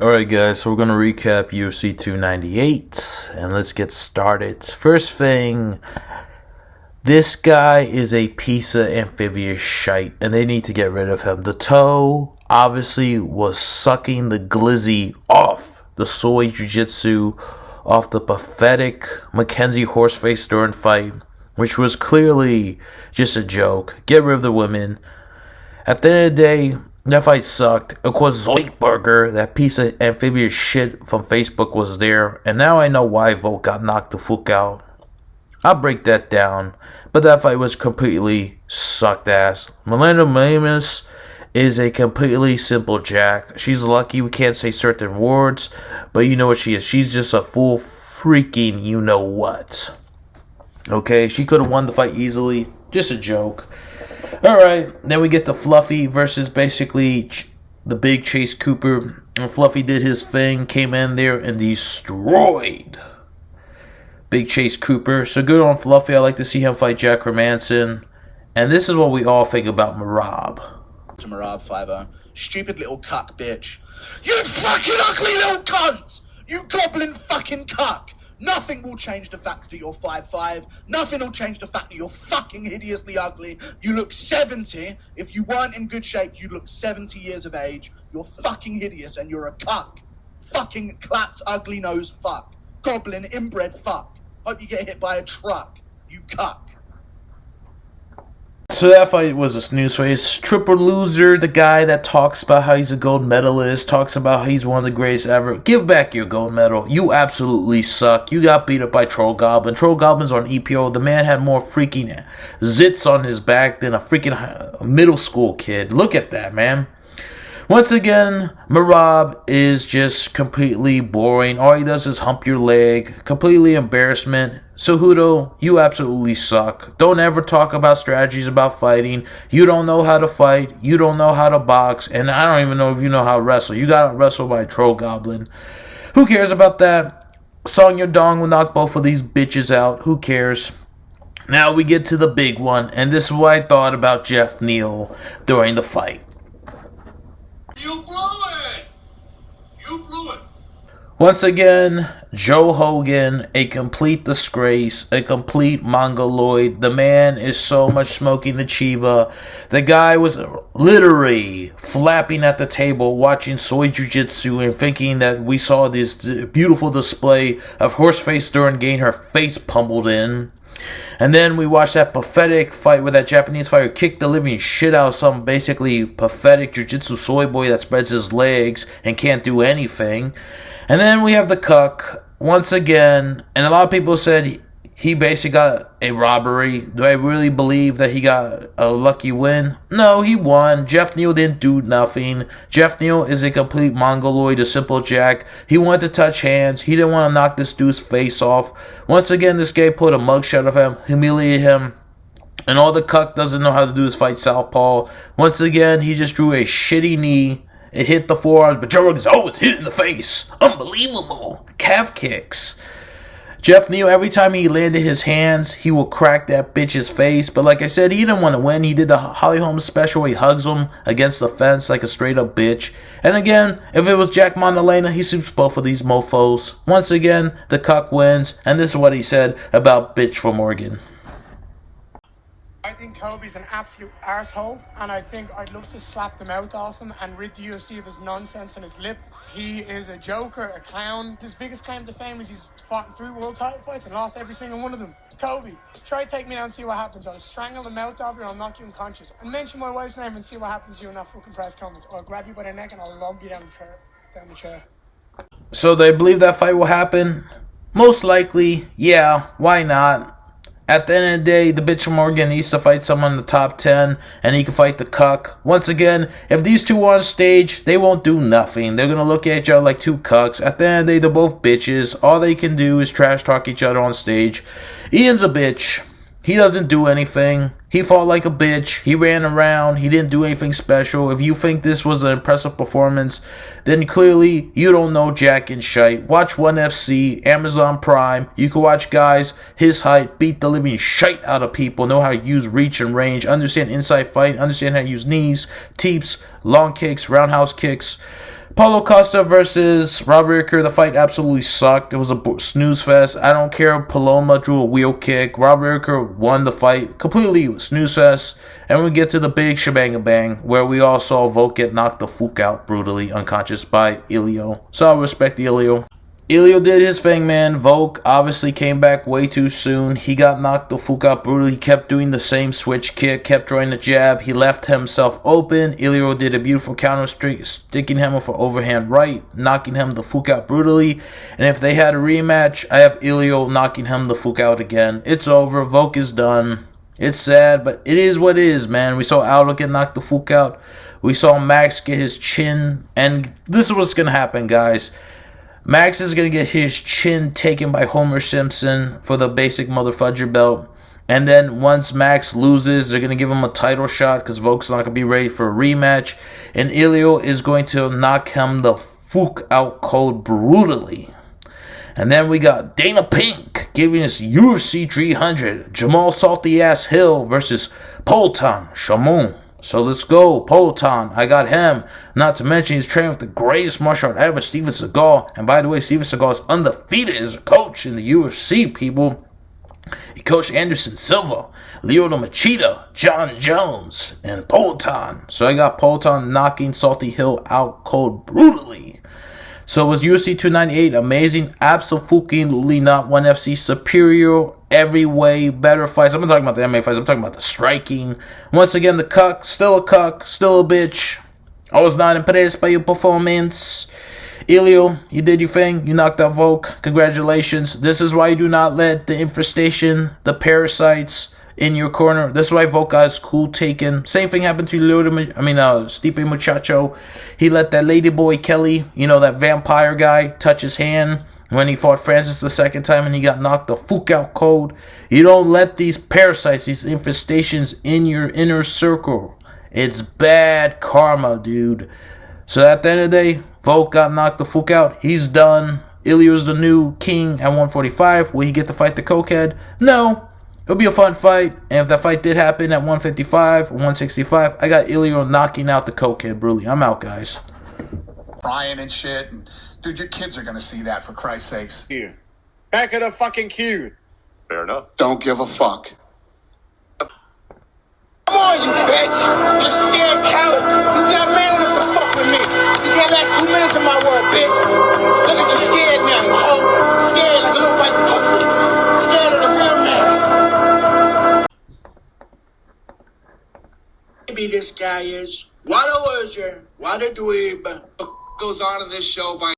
Alright guys, so we're going to recap UFC 298, and let's get started. First thing, this guy is a piece of amphibious shite, and they need to get rid of him. The toe, obviously, was sucking the glizzy off the soy jiu-jitsu, off the pathetic Mackenzie Horseface Stern fight, which was clearly just a joke. Get rid of the women. At the end of the day, that fight sucked. Of course, Zoidberger, that piece of amphibious shit from Facebook, was there. And now I know why Volk got knocked the fuck out. I'll break that down. But that fight was completely sucked ass. Melinda Mamus is a completely simple jack. She's lucky we can't say certain words. But you know what she is. She's just a full freaking you know what. Okay, she could have won the fight easily. Just a joke. Alright, then we get to Fluffy versus basically the big Chase Cooper. And Fluffy did his thing, came in there and destroyed big Chase Cooper. So good on Fluffy. I like to see him fight Jack Hermanson. And this is what we all think about Merab. To Merab 5-0. Stupid little cuck bitch. You fucking ugly little cunt! You goblin fucking cuck! Nothing will change the fact that you're 5'5". Nothing will change the fact that you're fucking hideously ugly. You look 70. If you weren't in good shape, you'd look 70 years of age. You're fucking hideous and you're a cuck. Fucking clapped, ugly nose fuck. Goblin, inbred fuck. Hope you get hit by a truck. You cuck. So that fight was a snooze face. Triple loser, the guy that talks about how he's a gold medalist, talks about how he's one of the greatest ever. Give back your gold medal. You absolutely suck. You got beat up by Troll Goblin. Troll Goblin's on EPO. The man had more freaking zits on his back than a freaking middle school kid. Look at that, man. Once again, Merab is just completely boring. All he does is hump your leg. Completely embarrassment. Cejudo, you absolutely suck. Don't ever talk about strategies about fighting. You don't know how to fight. You don't know how to box. And I don't even know if you know how to wrestle. You got wrestled by a Troll Goblin. Who cares about that? Song Yadong will knock both of these bitches out. Who cares? Now we get to the big one. And this is what I thought about Jeff Neal during the fight. You blew it! You blew it! Once again, Joe Hogan, a complete disgrace, a complete mongoloid. The man is so much smoking the Chiva. The guy was literally flapping at the table watching soy jiu-jitsu and thinking that we saw this beautiful display of Horseface Stern getting her face pummeled in. And then we watched that pathetic fight where that Japanese fighter kicked the living shit out of some basically pathetic jiu-jitsu soy boy that spreads his legs and can't do anything. And then we have the cuck once again, and a lot of people said he basically got a robbery. Do I really believe that he got a lucky win? No, he won. Jeff Neal didn't do nothing. Jeff Neal is a complete mongoloid, a simple jack. He wanted to touch hands. He didn't want to knock this dude's face off. Once again, this guy put a mugshot of him, humiliated him. And all the cuck doesn't know how to do is fight southpaw. Once again, he just drew a shitty knee. It hit the forearms, but Joe Rogan's, it's hit in the face. Unbelievable. Calf kicks. Jeff Neal, every time he landed his hands, he will crack that bitch's face. But like I said, he didn't want to win. He did the Holly Holmes special where he hugs him against the fence like a straight up bitch. And again, if it was Jack Montalena, he sweeps both of these mofos. Once again, the cuck wins. And this is what he said about bitch from Oregon. I think Kobe's an absolute arsehole, and I think I'd love to slap the mouth off him and rid the UFC of his nonsense and his lip. He is a joker, a clown. His biggest claim to fame is he's fought in 3 world title fights and lost every single one of them. Kobe, try to take me down and see what happens. I'll strangle the mouth off you and I'll knock you unconscious. And mention my wife's name and see what happens to you in that fucking press conference. Or I'll grab you by the neck and I'll lob you down the chair. So they believe that fight will happen? Most likely, yeah, why not? At the end of the day, the bitch from Oregon needs to fight someone in the top 10, and he can fight the cuck. Once again, if these two are on stage, they won't do nothing. They're going to look at each other like two cucks. At the end of the day, they're both bitches. All they can do is trash talk each other on stage. Ian's a bitch. He doesn't do anything. He fought like a bitch. He ran around. He didn't do anything special. If you think this was an impressive performance, then clearly you don't know jack and shite. Watch 1FC, Amazon Prime. You can watch guys his height beat the living shite out of people, know how to use reach and range, understand inside fight, understand how to use knees, teeps, long kicks, roundhouse kicks. Paulo Costa versus Robert Whittaker. The fight absolutely sucked. It was a snooze fest. I don't care. Paloma drew a wheel kick. Robert Whittaker won the fight. Completely snooze fest. And we get to the big shebang bang where we all saw Volk get knocked the fuck out brutally unconscious by Ilia. So I respect Ilia. Ilia did his thing, man. Volk obviously came back way too soon. He got knocked the fuck out brutally. He kept doing the same switch kick, kept throwing the jab. He left himself open. Ilia did a beautiful counter streak, sticking him with an overhand right, knocking him the fuck out brutally. And if they had a rematch, I have Ilia knocking him the fuck out again. It's over. Volk is done. It's sad, but it is what it is, man. We saw Aldo get knocked the fuck out. We saw Max get his chin. And this is what's going to happen, guys. Max is going to get his chin taken by Homer Simpson for the basic motherfudger belt. And then once Max loses, they're going to give him a title shot because Volk's not going to be ready for a rematch. And Ilia is going to knock him the fuck out cold brutally. And then we got Dana Pink giving us UFC 300. Jamahal Salty Ass Hill versus Poltan Shaman. So let's go, Poltan. I got him. Not to mention he's training with the greatest martial art ever, Steven Seagal. And by the way, Steven Seagal is undefeated as a coach in the UFC, people. He coached Anderson Silva, Lyoto Machida, John Jones, and Poltan. So I got Poltan knocking Salty Hill out cold brutally. So it was UFC 298, amazing, absolutely not ONE FC superior, every way, better fights. I'm not talking about the MMA fights, I'm talking about the striking. Once again, the cuck, still a bitch. I was not impressed by your performance. Ilia, you did your thing, you knocked out Volk, congratulations. This is why you do not let the infestation, the parasites in your corner. This is why Volk got his cool taken. Same thing happened to Stipe Muchacho. He let that ladyboy Kelly, that vampire guy, touch his hand when he fought Francis the second time and he got knocked the fuck out cold. You don't let these parasites, these infestations in your inner circle. It's bad karma, dude. So at the end of the day, Volk got knocked the fuck out. He's done. Ilia's the new king at 145. Will he get to fight the cokehead? No. It'll be a fun fight, and if that fight did happen at 155 or 165, I got Ilia knocking out the cokehead brutally. I'm out, guys. Crying and shit, and dude, your kids are gonna see that, for Christ's sakes. Here. Back of the fucking queue. Fair enough. Don't give a fuck. Come on, you bitch! You scared coward! You got man enough to fuck with me! You can't last 2 minutes of my work, bitch! Look at you scared now, you hoe! Scared like a little white pussy! Scared of the real man! Maybe this guy is. What a loser! What a dweeb! Goes on in this show by